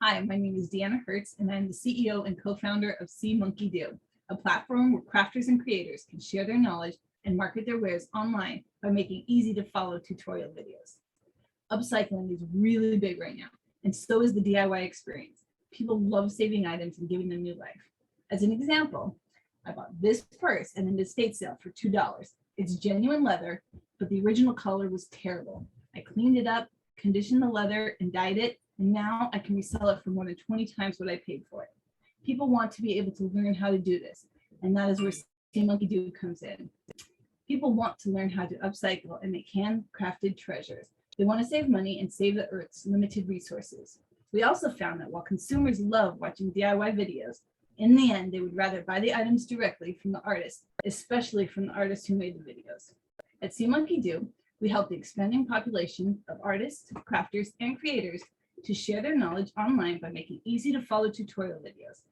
Hi, my name is Deanna Hertz, and I'm the CEO and co-founder of See Monkey Do, a platform where crafters and creators can share their knowledge and market their wares online by making easy-to-follow tutorial videos. Upcycling is really big right now, and so is the DIY experience. People love saving items and giving them new life. As an example, I bought this purse at an estate sale for $2. It's genuine leather, but the original color was terrible. I cleaned it up, conditioned the leather, and dyed it, and now I can resell it for more than 20 times what I paid for it. People want to be able to learn how to do this, and that is where See Monkey Do comes in. People want to learn how to upcycle and make handcrafted treasures. They want to save money and save the Earth's limited resources. We also found that while consumers love watching DIY videos, in the end, they would rather buy the items directly from the artist, especially from the artist who made the videos. At See Monkey Do, we help the expanding population of artists, crafters, and creators to share their knowledge online by making easy-to-follow tutorial videos.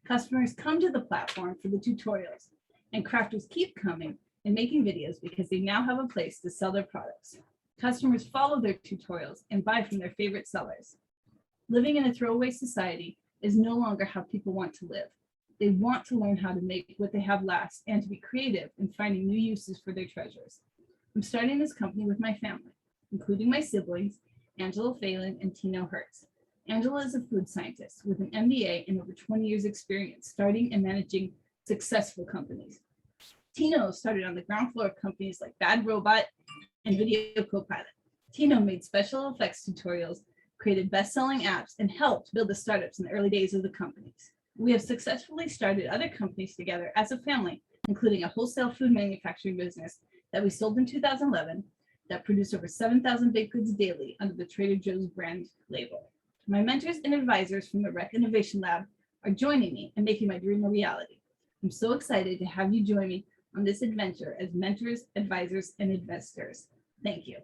Customers come to the platform for the tutorials, and crafters keep coming and making videos because they now have a place to sell their products. Customers follow their tutorials and buy from their favorite sellers. Living in a throwaway society is no longer how people want to live. They want to learn how to make what they have last and to be creative in finding new uses for their treasures. I'm starting this company with my family, including my siblings, Angela Phelan and Tino Hertz. Angela is a food scientist with an MBA and over 20 years experience starting and managing successful companies. Tino started on the ground floor of companies like Bad Robot and Video Copilot. Tino made special effects tutorials, created best-selling apps, and helped build the startups in the early days of the companies. We have successfully started other companies together as a family, including a wholesale food manufacturing business that we sold in 2011 that produced over 7,000 baked goods daily under the Trader Joe's brand label. My mentors and advisors from the Rec Innovation Lab are joining me and making my dream a reality. I'm so excited to have you join me on this adventure as mentors, advisors, and investors. Thank you.